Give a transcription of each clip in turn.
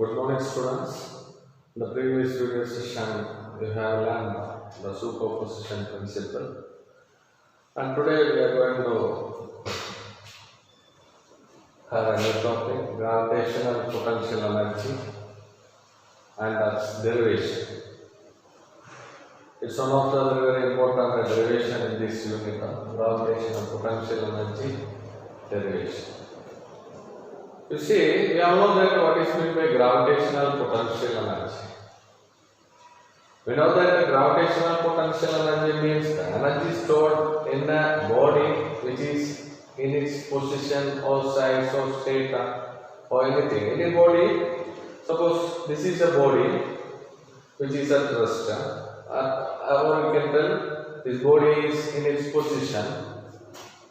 Good morning, students. In the previous video session, we have learned the superposition principle, and today we are going to have a new topic: gravitational potential energy and its derivation. It's one of the very important derivation in this unit of gravitational potential energy derivation. You see, we all know that what is meant by gravitational potential energy. We know that the gravitational potential energy means the energy stored in a body which is in its position or size or state or anything. Any body, suppose this is a body which is at rest, or we can tell this body is in its position.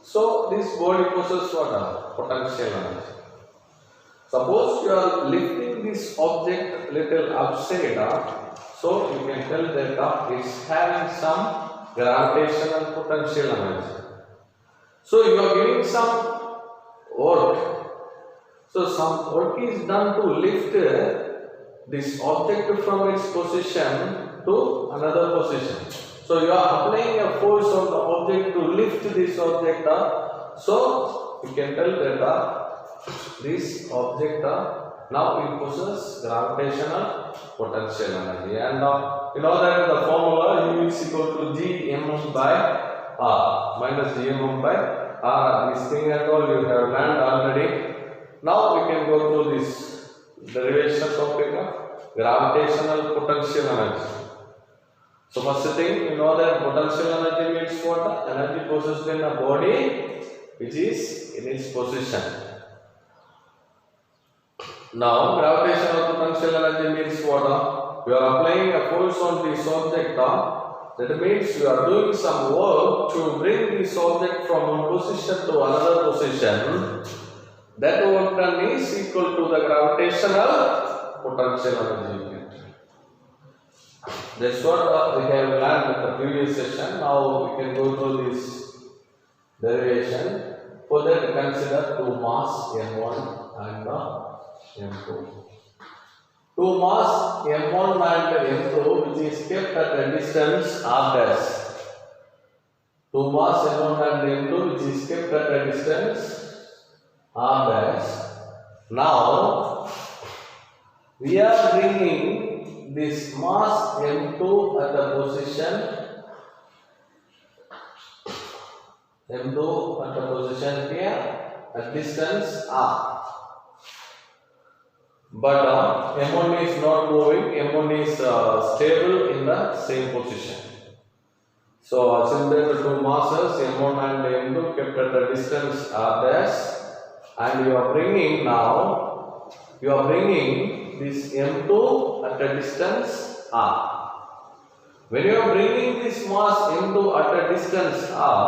So this body possesses what? Potential energy. Suppose you are lifting this object little upside down, so you can tell that it is having some gravitational potential energy. So you are giving some work. So some work is done to lift this object from its position to another position. So you are applying a force on the object to lift this object up. So you can tell that this object now it possesses gravitational potential energy, and you know that the formula U is equal to Gm by R minus Gm by R. This thing and all you have learned already. Now we can go through this derivation topic of gravitational potential energy. So first thing, you know that potential energy means what? Energy possessed in a body which is in its position. Now, gravitational potential energy means what? You are applying a force on this object. That means you are doing some work to bring this object from one position to another position. That work done is equal to the gravitational potential energy. That's what we have learned in the previous session. Now we can go through this derivation. For that, consider two mass M1 and M2. Two mass M1 and M2 which is kept at a distance R dash. Two mass M1 and M2 which is kept at a distance R dash. Now we are bringing this mass M2 at the position M2 at the position here at distance R. But M1 is not moving, M1 is stable in the same position. So similar to two masses M1 and M2 kept at a distance R dash, and you are bringing this M2 at a distance R. When you are bringing this mass M2 at a distance R,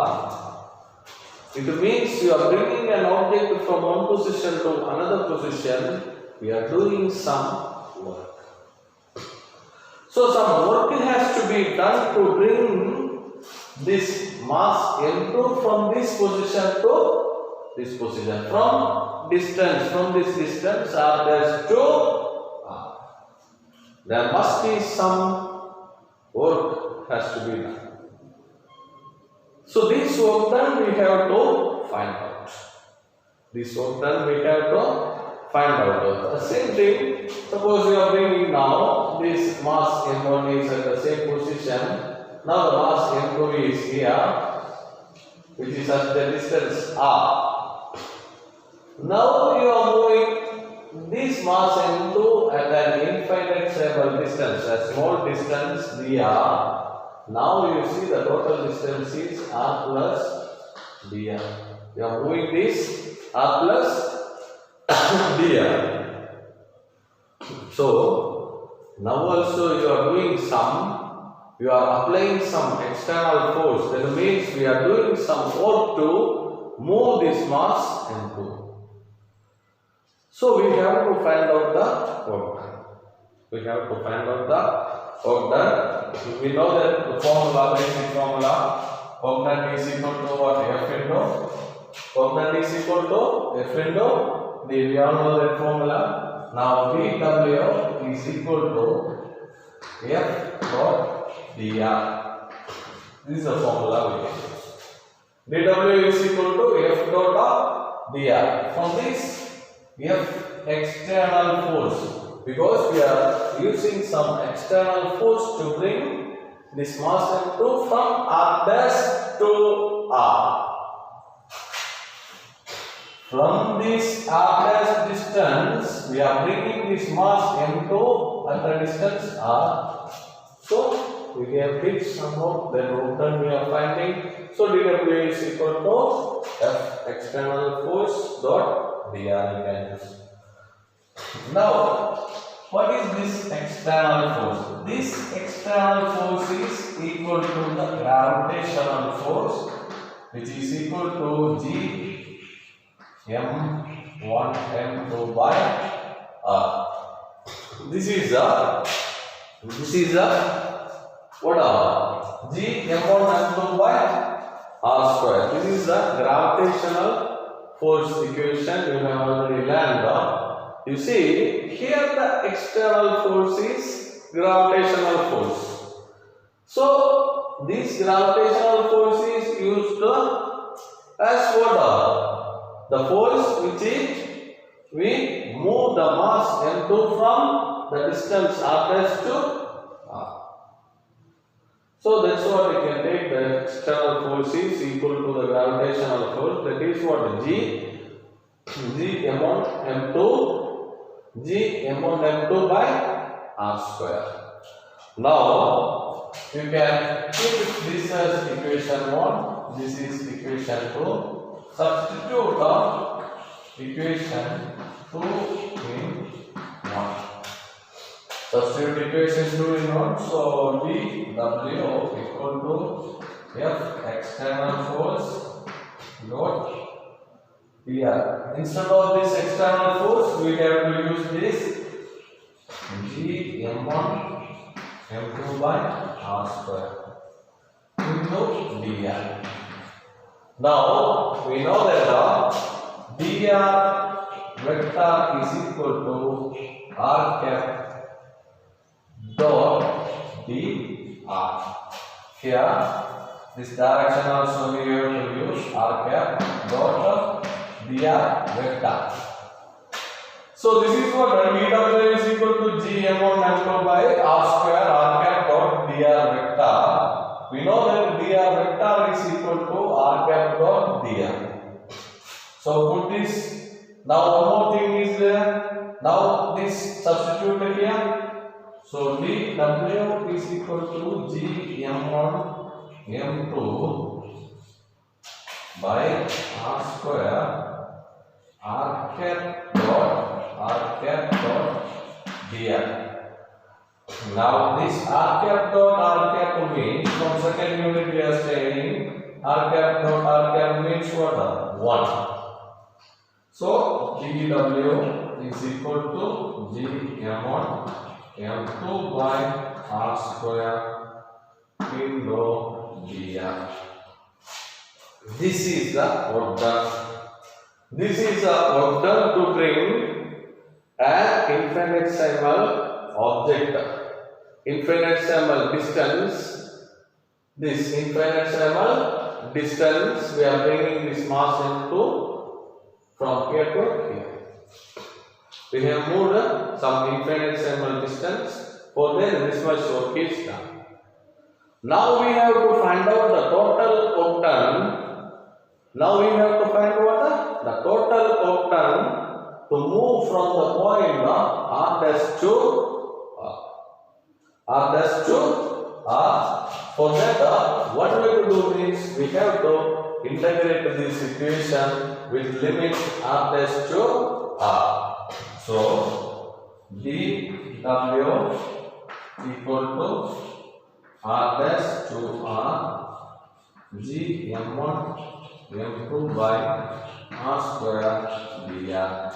it means you are bringing an object from one position to another position. We are doing some work. So some work has to be done to bring this mass M2 from this position to this position. From this distance R dash to R. There must be some work has to be done. So this work done we have to find out. Find out. The same thing, suppose you are bringing now this mass M1 is at the same position. Now the mass M2 is here, which is at the distance R. Now you are moving this mass M2 at an infinite distance, a small distance dr. Now you see the total distance is R plus dr. You are moving this R plus dr. So now also you are applying some external force. That means we are doing some work to move this mass M2. So we have to find out the work. We know that the formula, basic formula, work done is equal to what? F into. Work done is equal to F into. We all know that formula. Now dW is equal to F dot dr. This is the formula we get. dW is equal to F dot dr. From this, F external force, because we are using some external force to bring this mass M2 from R dash to R. From this R dash distance, we are bringing this mass M2 at the distance R. So we can fix somehow the return we are finding. So dW is equal to F external force dot dr. Now, what is this external force? This external force is equal to the gravitational force, which is equal to G M1 M2 by R. This is a what G M1 M2 by R square. This is the gravitational force equation you have already learned. You see, here the external force is gravitational force. So this gravitational force is used as what? The force which is we move the mass M2 from the distance R dash to R. So that's what we can take. The external force is equal to the gravitational force. That is what G M1 M2 G M1 M2 by R square. Now you can keep this as equation 1. This is equation 2. Substitute equation 2 in 1. Substitute equation 2 in 1. So dW equal to F external force dot dr. Instead of this external force, we have to use this G M1 M2 by R square into dr. Now we know that dr vector is equal to r cap dot dr. Here, this direction also we have to use r cap dot dr vector. So this is what dW is equal to G M1 M2 by R square r cap dot dr vector. We know that dr vector is equal to r cap dot dr. So put this. Now one more thing is there. Now this substituted here. So dW is equal to G M1 M2 by R square r cap dot dr. Now this r cap dot r cap means, from second unit we are saying r cap dot r cap means what? 1. So dW is equal to G M1 M2 by R square into dr. This is the work done. This is a work done to bring an infinitesimal object, infinitesimal distance. This infinitesimal distance, we are bringing this mass into from here to here. We have moved some infinitesimal distance. For then this much work is done. Now we have to find out the total work done. Now we have to find what? The total work done to move from the point R dash to R. For that, what we have to do means we have to integrate this equation with limit R dash to R. So dW equal to R dash to R G M1 M2 by R square dr.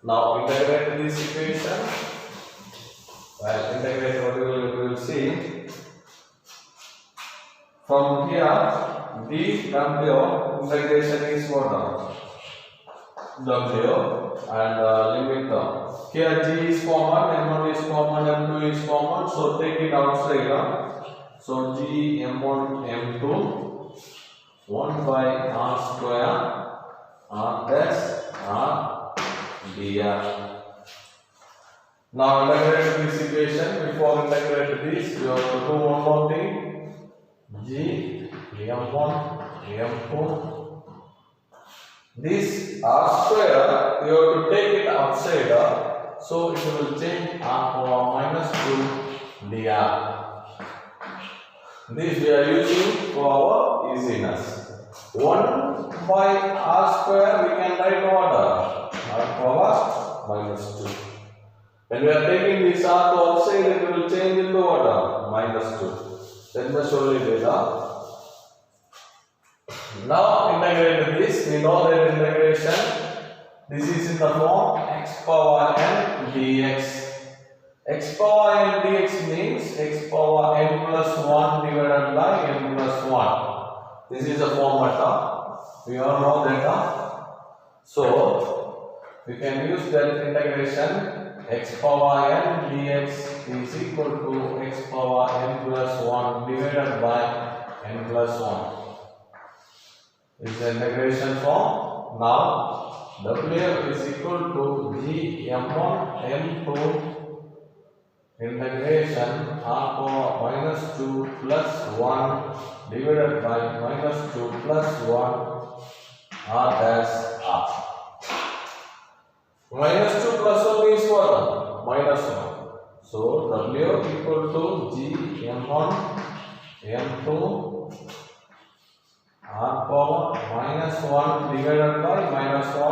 Now integrate this equation. While integrate, what we will see from here, dW integration is what? W and limit here G is common, M1 is common, M2 is common, so take it outside. So G M1 M2 1 by R square R dash R dr. Now integrate this equation. Before integrate this, you have to do one more thing. G M1 M2. This R square, you have to take it outside, so it will change R power minus 2 dr. This we are using for our easiness. 1 by R square we can write what? R power minus 2. When we are taking this R to outside, it will change into what? Minus 2. Then the solution is now integrate this. We know that integration. This is in the form x power n dx. X power n dx means x power n plus 1 divided by n plus 1. This is the format. We all know that. So we can use that integration. X power n dx is equal to x power n plus 1 divided by n plus 1. This is the integration form. Now W is equal to G M1 M2 integration R power minus 2 plus 1 divided by minus 2 plus 1 R dash R. Minus 2 plus 1 is what? Minus 1. So W equal to G M1 M2 R power minus 1 divided by minus 1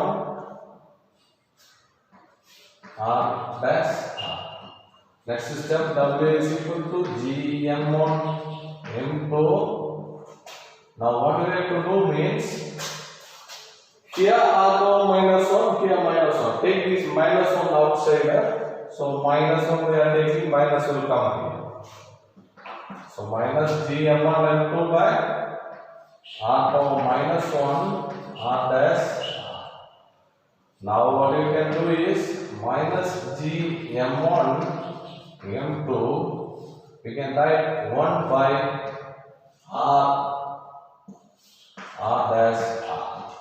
R dash R. Next step, W is equal to G M1 M2. Now what we have to do means, here R power minus 1, here minus 1. Take this minus 1 outside. So minus 1 we are taking, minus will come here. So minus G M1 M2 by R power minus 1 R dash. Now what you can do is minus G M1 M2, we can write 1 by R dash R.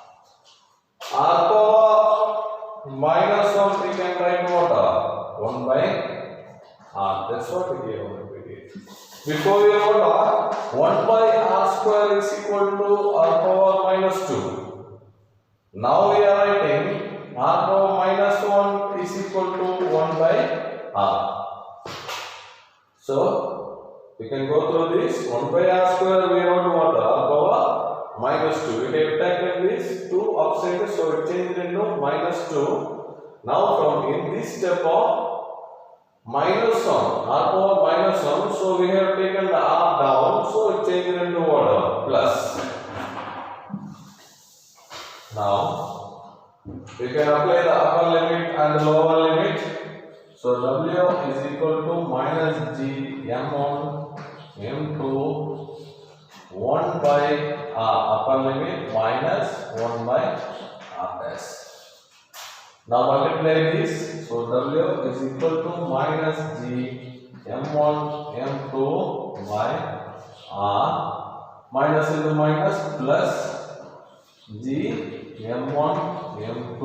R power minus 1 we can write what? 1 by R. That's what we gave. Before we wrote 1 by R square is equal to R power minus 2. Now we are writing R power minus 1 is equal to 1 by R. So we can go through this. 1 by R square we wrote what? R power minus 2. We have taken this 2 upside, so it changed into minus 2. Now from in this step of minus 1, R power minus 1, so we have taken the R down, so it changed into what? Plus. Now we can apply the upper limit and the lower limit. So W is equal to minus G M1 M2 1 by R upper limit minus 1 by R dash. Now multiply this. So W is equal to minus G M1 M2 by R minus into minus plus G M1 M2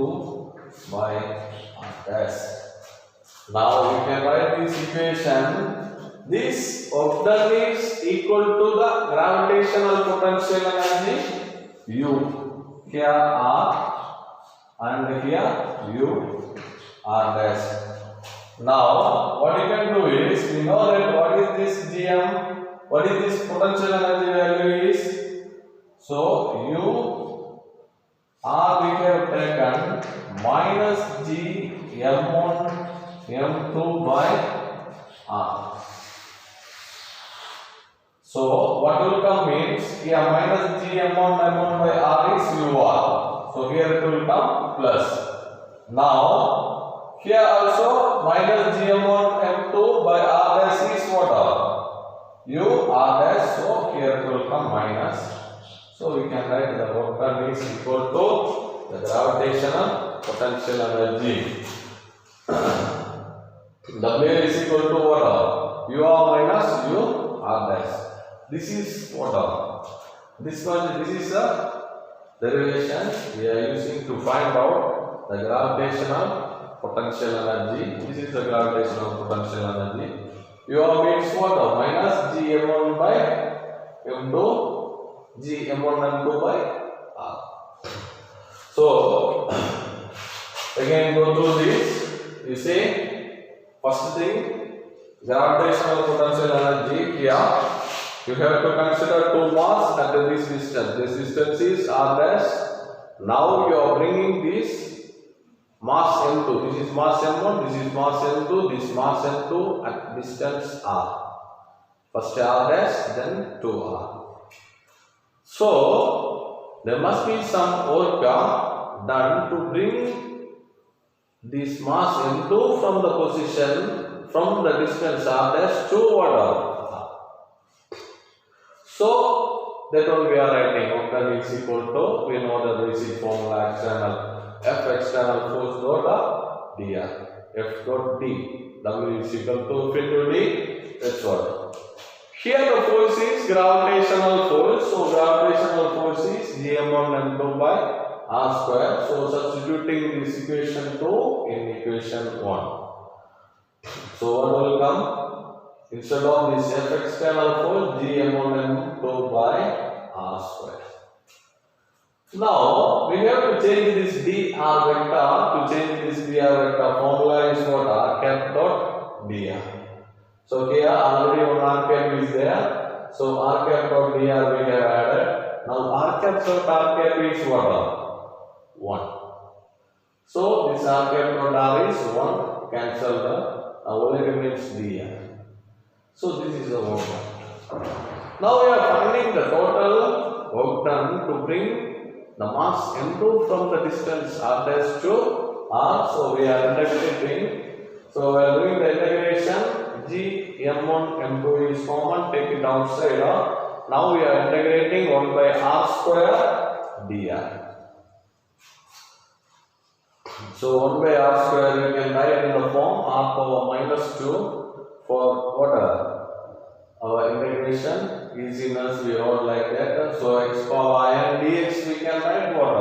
by R dash. Now we can write this equation. This octal is equal to the gravitational potential energy U. Here R and here U R dash. Now what you can do is, we know that what is this GM, what is this potential energy value is. So U R we have taken minus G M1 M2 by R. So what will come means, here minus G M1 by R is UR. So here it will come plus. Now here also minus G M1 M2 by R dash is what? U R dash. So here it will come minus. So we can write the work done is equal to the gravitational potential energy. W is equal to what? U r minus U r dash. This is what? This is a derivation we are using to find out the gravitational potential energy. This is the gravitational potential energy. U r means what? Minus G m1 by m2, G m1 m2 by r. So again go through this. You see, first thing, gravitational potential energy here. You have to consider two mass at this distance. This distance is r dash. Now you are bringing this mass m2. This is mass m1. This is mass m2. This mass m2 at distance r. First r dash, then 2r. So there must be some work done to bring this mass m2 from the position, from the distance r dash to what? So that one we are writing. Work is equal to, we know the basic formula external F external force dot dr. F dot d. W is equal to F into d. That's what. Here the force is gravitational force. So gravitational force is Gm1 m2 by r square. So substituting this equation 2 in equation 1. So what will come? Instead of this F external force, Gm1 m2 by r square. Now we have to change this dr vector. To change this dr vector, formula is what? R cap dot dr. So here already one r cap is there. So r cap dot dr we have added. Now r cap dot r cap is what? 1. So this r cap dot r is 1. Cancel the only remains dr. So this is the work done. Now we are finding the total work done to bring the mass m2 from the distance r dash to r. So we are integrating. So we are doing the integration. G m1 m2 is common. Take it outside. Now we are integrating 1 by r square dr. So 1 by r square you can write in the form r power minus 2. For what? Our integration easiness we wrote like that. So x power n dx we can write what?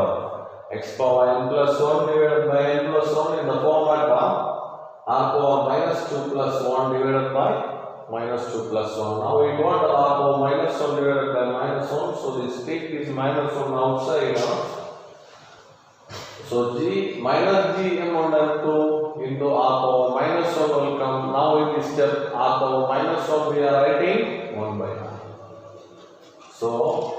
X power n plus 1 divided by n plus 1 in the format r power minus 2 plus 1 divided by minus 2 plus 1. Now we got r power minus 1 divided by minus 1. So this take is minus 1 outside. So G minus G m1 m2 into r power minus 1 will come. Now in this step r power minus 1 we are writing 1 by r. So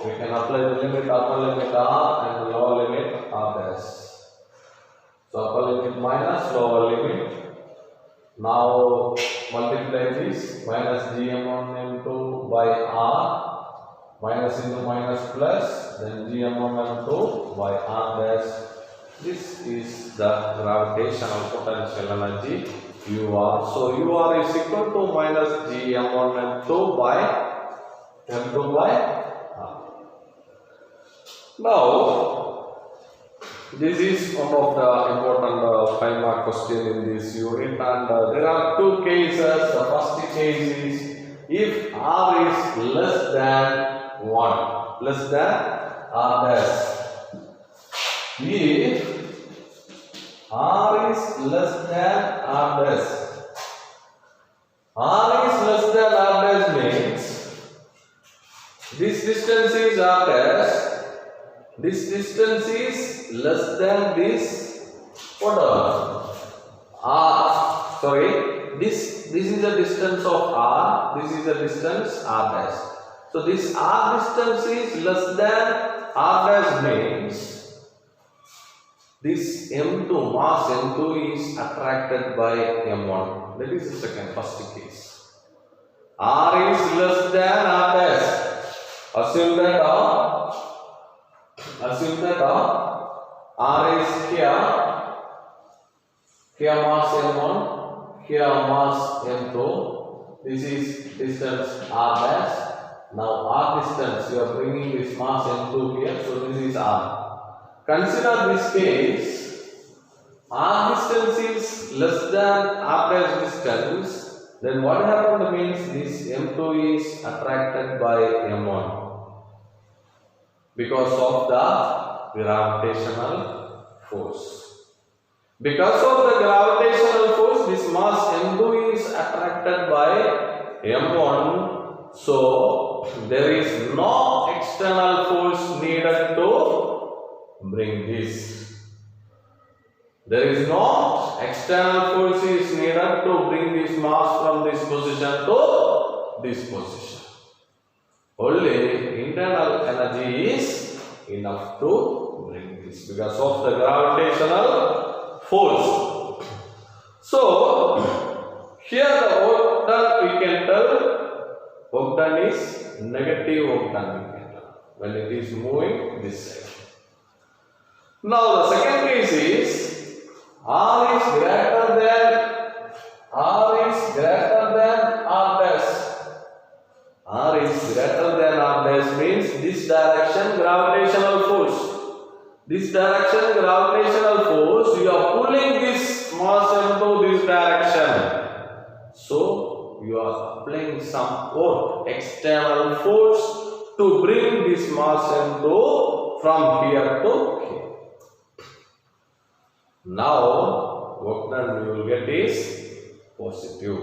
we can apply the limit upper limit r and lower limit r dash. So upper limit minus lower limit. Now multiply this minus gm1 m2 by r, minus into minus plus, then gm1 m2 by r dash. This is the gravitational potential energy UR. So UR is equal to minus Gm1 M2 by R. Now, this is one of the important 5-mark question in this unit, and there are two cases. The first case is if R is less than 1, less than R dash. If R is less than R dash, R is less than R dash means this distance is R dash, this distance is less than this what? R. Sorry, this is the distance of R, this is the distance R dash. So this R distance is less than R dash means this M2, mass M2 is attracted by M1. That is the first case. R is less than R dash. Assume that R is here mass M1, here mass M2. This is distance R dash. Now R distance, you are bringing this mass M2 here, so this is R. Consider this case R distance is less than R dash distance, then what happened means this M2 is attracted by M1 because of the gravitational force. Because of the gravitational force, this mass M2 is attracted by M1, so there is no external force needed to bring this. There is no external force is needed to bring this mass from this position to this position. Only internal energy is enough to bring this because of the gravitational force. So, here the work done we can tell work done is negative work done we can tell when it is moving this side. Now the second case is R is greater than R dash. R is greater than R dash means this direction gravitational force. This direction gravitational force, you are pulling this mass into this direction. So you are applying some external force to bring this mass into from here to here. Now, work done we will get is positive.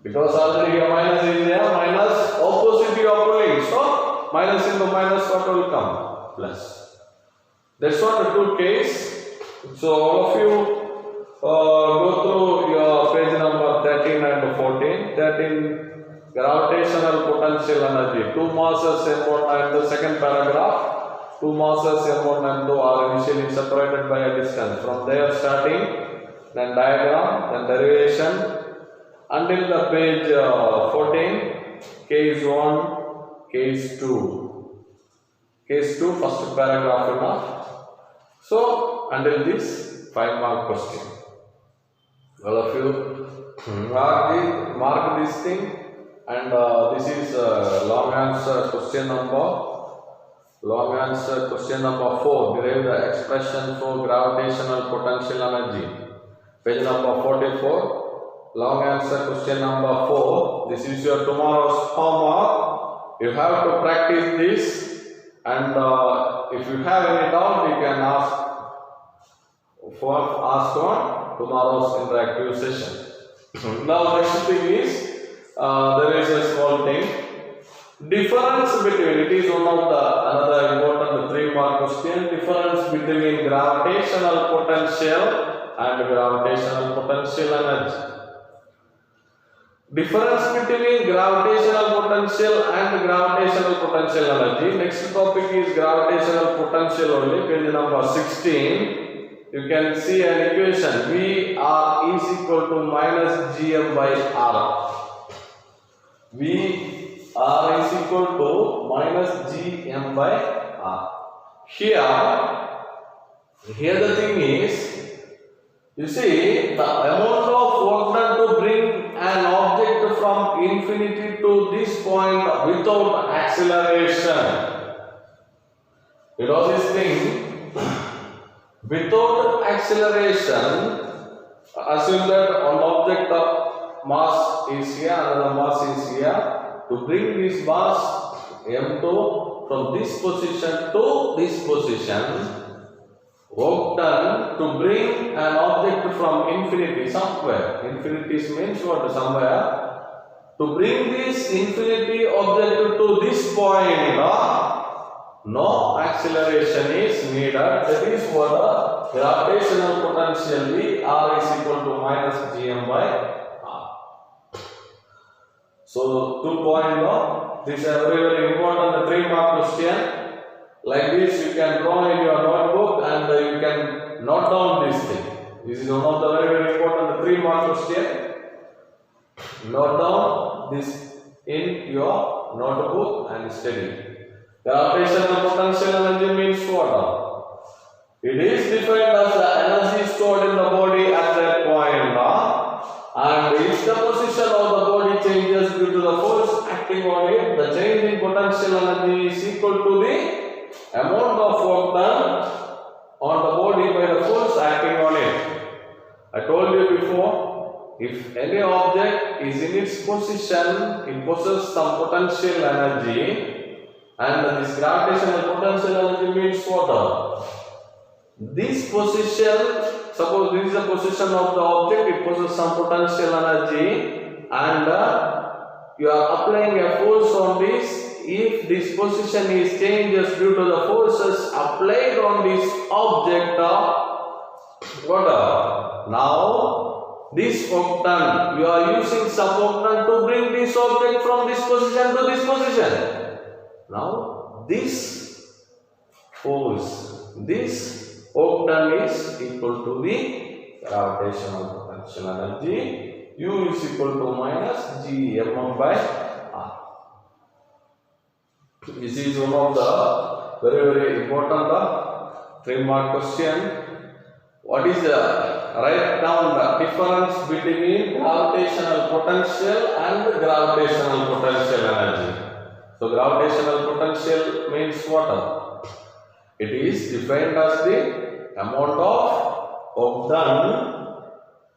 Because already a minus is there, minus opposite you are pulling. So, minus into minus what will come? Plus. That's what the two case. So, all of you go through your page number 13 and 14. 13 gravitational potential energy. Two masses M1 and the second paragraph. Two masses M1 and 2 are initially separated by a distance. From there starting, then diagram, then derivation, until the page 14, case 1, case 2. Case 2, first paragraph enough. So, until this 5 mark question. All of you mark this thing, and this is long answer question number. Long answer question number 4. Derive the expression for gravitational potential energy. Page number 44. Long answer question number 4. This is your tomorrow's homework. You have to practice this, and if you have any doubt, you can ask on tomorrow's interactive session. Now next thing is there is a small thing. Difference between, it is one of the another important 3 mark question. Difference between gravitational potential and gravitational potential energy. Difference between gravitational potential and gravitational potential energy. Next topic is gravitational potential only. Page number 16. You can see an equation. V R is equal to minus Gm by R. V R is equal to minus Gm by R. Here the thing is, you see the amount of work done to bring an object from infinity to this point without acceleration. You know this thing, without acceleration, assume that an object of mass is here, another mass is here. To bring this mass M2 from this position to this position, work done to bring an object from infinity somewhere. Infinity means what? Somewhere. To bring this infinity object to this point, no acceleration is needed. That is what the gravitational potential V R is equal to minus Gm by. So 2 point now, this is a very important 3 mark question. Like this you can draw in your notebook and you can note down this thing. This is one of the very important 3 mark question. Note down this in your notebook and study. Gravitational potential energy means what? It is defined as the energy stored in the body at that point. And if the position of the body changes due to the force acting on it, the change in potential energy is equal to the amount of work done on the body by the force acting on it. I told you before, if any object is in its position, it possesses some potential energy, and this gravitational potential energy means what? This position, suppose this is the position of the object, it possesses some potential energy, and you are applying a force on this. If this position is changes due to the forces applied on this object, now this octant, you are using some octant to bring this object from this position to this position. Now this force, this octant is equal to the gravitational potential energy. U is equal to minus G mm by R. This is one of the very important 3-mark question. What is the write down the difference between gravitational potential and gravitational potential energy? So gravitational potential means what? It is defined as the amount of octant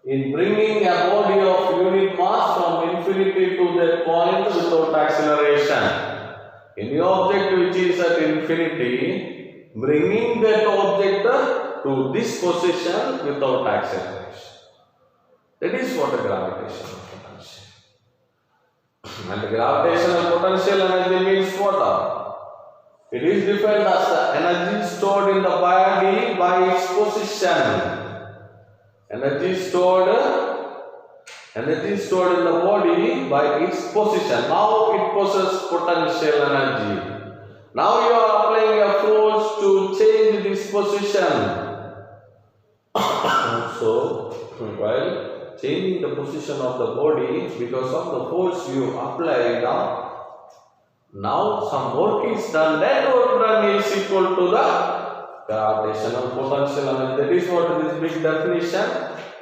in bringing a body of unit mass from infinity to that point without acceleration. Any object which is at infinity, bringing that object to this position without acceleration. That is what a gravitational potential. And the gravitational potential energy means what? It is defined as the energy stored in the body by its position. Energy stored in the body by its position. Now it possesses potential energy. Now you are applying a force to change this position. So while changing the position of the body, because of the force you apply now some work is done. That work done is equal to the gravitational potential energy. That is what is big definition.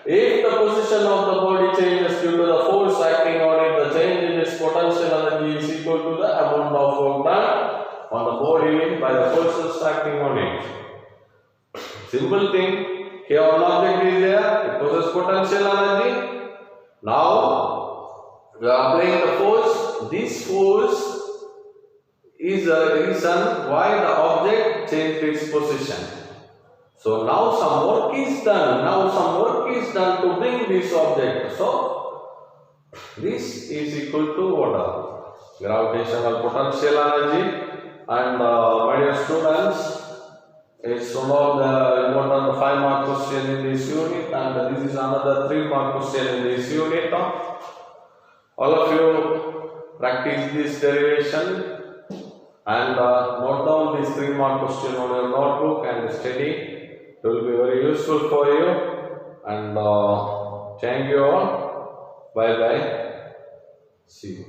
If the position of the body changes due to the force acting on it, the change in its potential energy is equal to the amount of work done on the body by the forces acting on it. Simple thing, here one object is there, it possesses potential energy. Now we are applying the force. This force is the reason why the object changed its position. So now some work is done. To bring this object. So this is equal to what? Gravitational potential energy. And my dear students, it's one of the important 5-mark question in this unit, and this is another 3-mark question in this unit. All of you practice this derivation and note down this 3-mark question on your notebook and study. It will be very useful for you, and thank you all. Bye bye. See you.